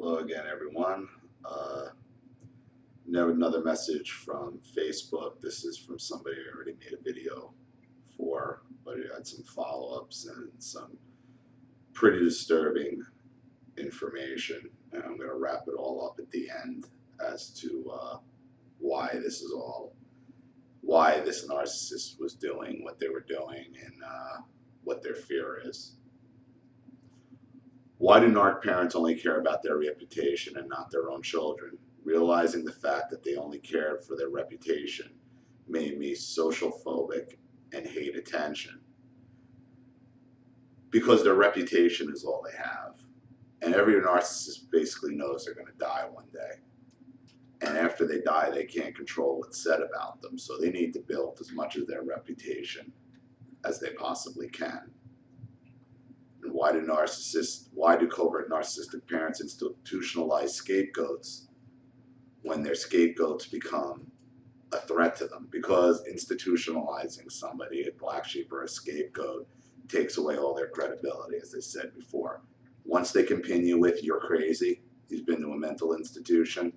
Hello again, everyone. Now another message from Facebook. This is from somebody I already made a video for, but it had some follow-ups and some pretty disturbing information. And I'm going to wrap it all up at the end as to why this is all, why this narcissist was doing what they were doing and what their fear is. Why do narc parents only care about their reputation and not their own children? Realizing the fact that they only cared for their reputation made me social phobic and hate attention. Because their reputation is all they have. And every narcissist basically knows they're going to die one day. And after they die, they can't control what's said about them. So they need to build as much of their reputation as they possibly can. And why do covert narcissistic parents institutionalize scapegoats when their scapegoats become a threat to them? Because institutionalizing somebody, a black sheep or a scapegoat, takes away all their credibility, as I said before. Once they continue with "you're crazy, he's been to a mental institution,"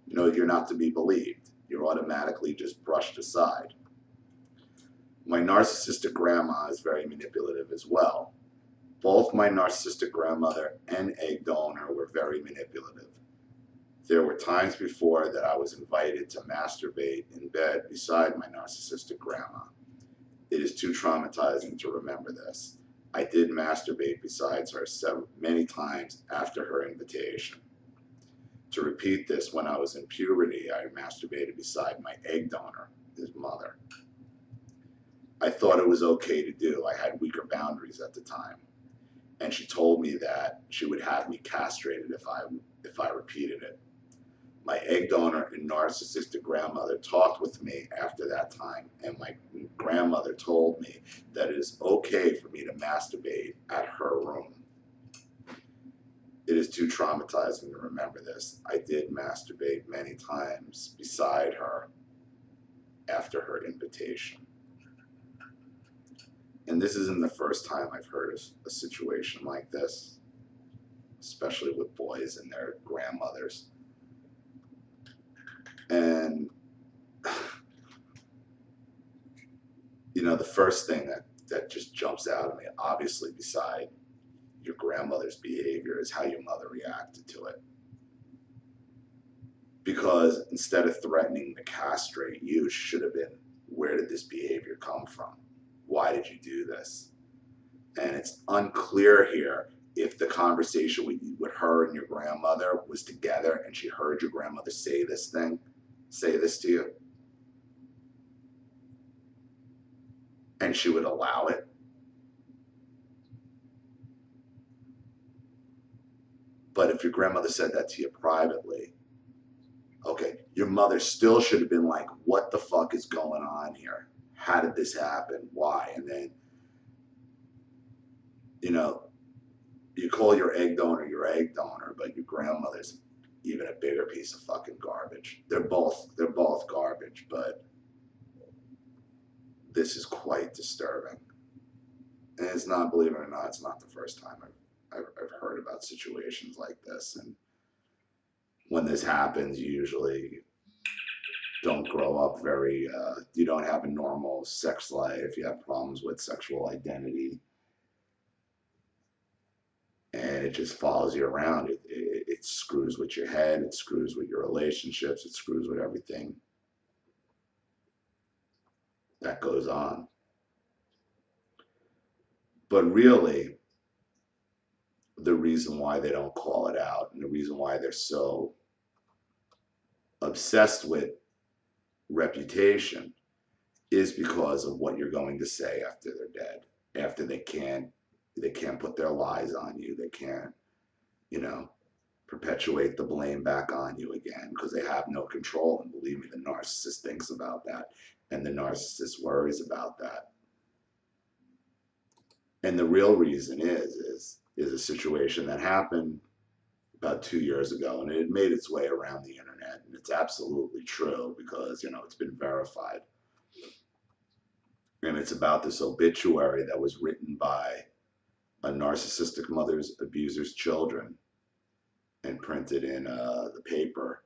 you're not to be believed. You're automatically just brushed aside. My narcissistic grandma is very manipulative as well. Both my narcissistic grandmother and egg donor were very manipulative. There were times before that I was invited to masturbate in bed beside my narcissistic grandma. It is too traumatizing to remember this. I did masturbate beside her many times after her invitation. To repeat this, when I was in puberty, I masturbated beside my egg donor, his mother. I thought it was okay to do. I had weaker boundaries at the time. And she told me that she would have me castrated if I repeated it. My egg donor and narcissistic grandmother talked with me after that time, and my grandmother told me that it is okay for me to masturbate at her room. It is too traumatizing to remember this. I did masturbate many times beside her after her invitation. And this isn't the first time I've heard of a situation like this, especially with boys and their grandmothers. And, the first thing that just jumps out at me, obviously, beside your grandmother's behavior, is how your mother reacted to it. Because instead of threatening to castrate you, should have been, where did this behavior come from? Why did you do this? And it's unclear here if the conversation with her and your grandmother was together and she heard your grandmother say this to you, and she would allow it. But if your grandmother said that to you privately, okay, your mother still should have been like, what the fuck is going on here? How did this happen? Why? And then, you call your egg donor, but your grandmother's even a bigger piece of fucking garbage. They're both garbage, but this is quite disturbing. And it's not, believe it or not, it's not the first time I've heard about situations like this. And when this happens, you usually don't grow up you don't have a normal sex life. You have problems with sexual identity. And it just follows you around. It screws with your head. It screws with your relationships. It screws with everything that goes on. But really, the reason why they don't call it out and the reason why they're so obsessed with reputation is because of what you're going to say after they're dead. After they can't put their lies on you. They can't, perpetuate the blame back on you again because they have no control. And believe me, the narcissist thinks about that, and the narcissist worries about that. And the real reason is a situation that happened about 2 years ago, and it made its way around the internet, and it's absolutely true because it's been verified. And it's about this obituary that was written by a narcissistic mother's abuser's children. and printed in the paper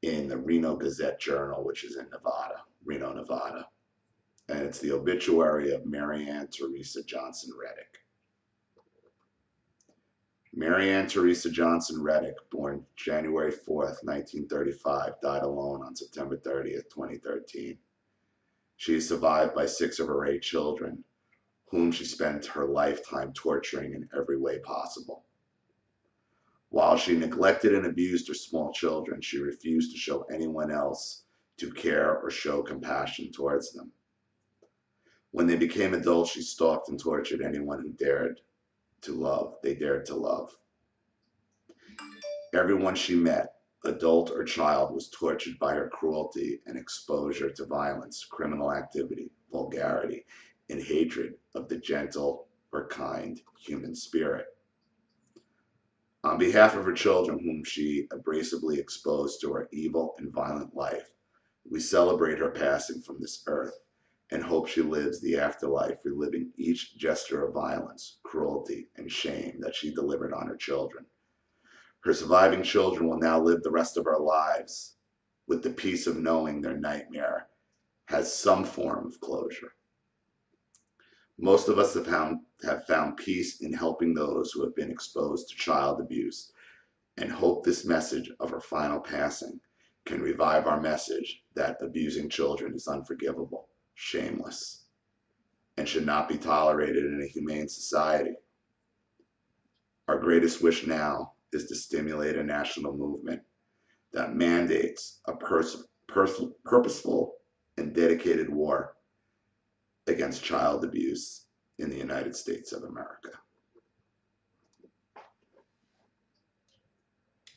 in the Reno Gazette Journal, which is in Nevada, Reno, Nevada. And it's the obituary of Mary Ann Teresa Johnson Reddick. Mary Ann Teresa Johnson Reddick, born January 4th, 1935, died alone on September 30th, 2013. She is survived by 6 of her 8 children, whom she spent her lifetime torturing in every way possible. While she neglected and abused her small children, she refused to show anyone else to care or show compassion towards them. When they became adults, she stalked and tortured anyone who dared to love. They dared to love. Everyone she met, adult or child, was tortured by her cruelty and exposure to violence, criminal activity, vulgarity, and hatred of the gentle or kind human spirit. On behalf of her children, whom she abrasively exposed to her evil and violent life, we celebrate her passing from this earth and hope she lives the afterlife, reliving each gesture of violence, cruelty, and shame that she delivered on her children. Her surviving children will now live the rest of our lives with the peace of knowing their nightmare has some form of closure. Most of us have found peace in helping those who have been exposed to child abuse, and hope this message of her final passing can revive our message that abusing children is unforgivable, shameless, and should not be tolerated in a humane society. Our greatest wish now is to stimulate a national movement that mandates a purposeful and dedicated war against child abuse in the United States of America.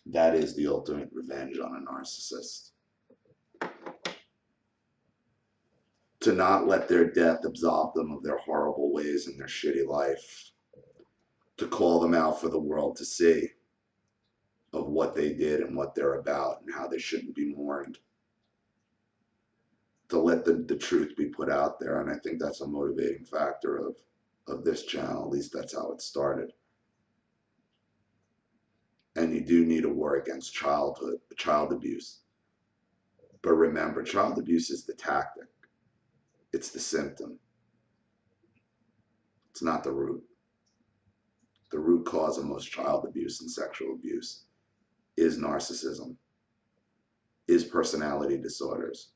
That is the ultimate revenge on a narcissist. To not let their death absolve them of their horrible ways and their shitty life. To call them out for the world to see of what they did and what they're about and how they shouldn't be mourned. To let the truth be put out there. And I think that's a motivating factor of this channel. At least that's how it started. And you do need a war against child abuse. But remember, child abuse is the tactic. It's the symptom. It's not the root. The root cause of most child abuse and sexual abuse is narcissism, is personality disorders,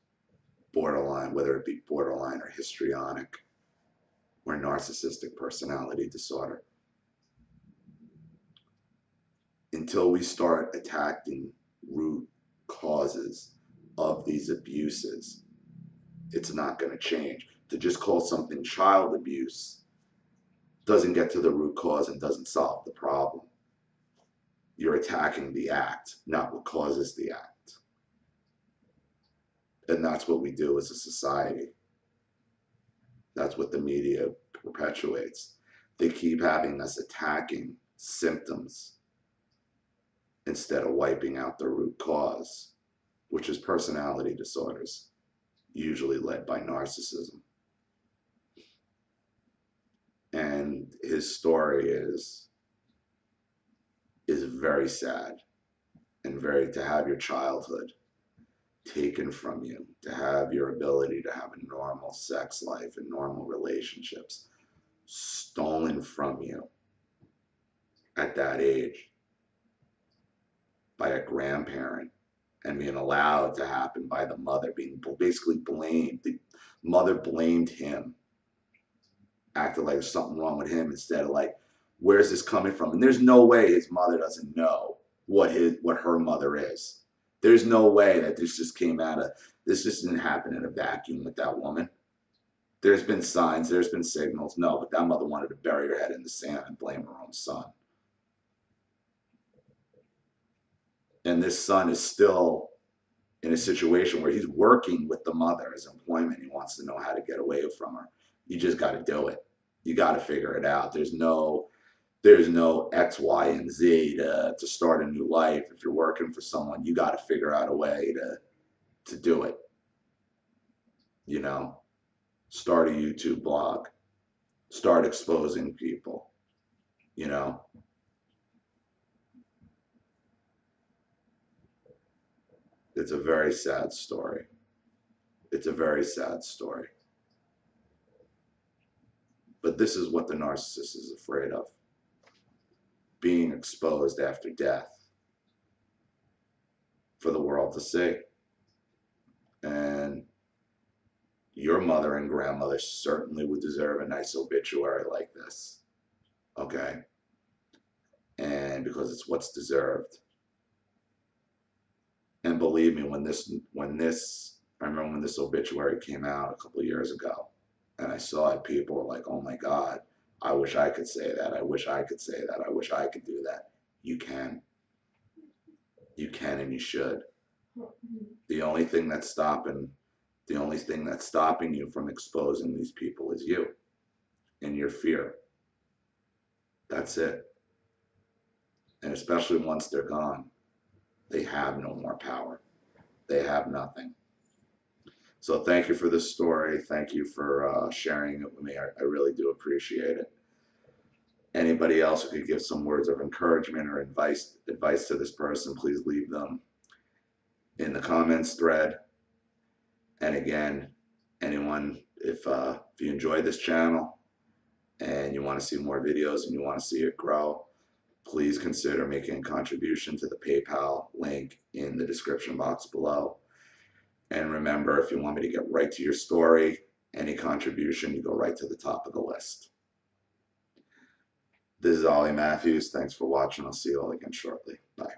borderline, whether it be borderline or histrionic or narcissistic personality disorder. Until we start attacking root causes of these abuses, it's not going to change. To just call something child abuse doesn't get to the root cause and doesn't solve the problem. You're attacking the act, not what causes the act. And that's what we do as a society. That's what the media perpetuates. They keep having us attacking symptoms instead of wiping out the root cause, which is personality disorders, usually led by narcissism. And his story is very sad, and to have your childhood taken from you, to have your ability to have a normal sex life and normal relationships stolen from you at that age by a grandparent, and being allowed to happen by the mother, being basically blamed. The mother blamed him, acted like there's something wrong with him, instead of like, where's this coming from? And there's no way his mother doesn't know what her mother is. There's no way that this just didn't happen in a vacuum with that woman. There's been signs, there's been signals. No, but that mother wanted to bury her head in the sand and blame her own son. And this son is still in a situation where he's working with the mother as employment. He wants to know how to get away from her. You just got to do it. You got to figure it out. There's no X, Y, and Z to start a new life. If you're working for someone, you got to figure out a way to do it. You know, start a YouTube blog, start exposing people, you know. It's a very sad story. It's a very sad story. But this is what the narcissist is afraid of. Being exposed after death for the world to see. And your mother and grandmother certainly would deserve a nice obituary like this. Okay? And because it's what's deserved. And believe me, I remember when this obituary came out a couple of years ago, and I saw it, people were like, oh my God, I wish I could say that. I wish I could say that. I wish I could do that. You can. You can and you should. The only thing that's stopping you from exposing these people is you and your fear. That's it. And especially once they're gone, they have no more power. They have nothing. So thank you for this story. Thank you for sharing it with me. I really do appreciate it. Anybody else who could give some words of encouragement or advice to this person, please leave them in the comments thread. And again, anyone, if you enjoy this channel and you want to see more videos and you want to see it grow, please consider making a contribution to the PayPal link in the description box below. And remember, if you want me to get right to your story, any contribution, you go right to the top of the list. This is Ollie Matthews. Thanks for watching. I'll see you all again shortly. Bye.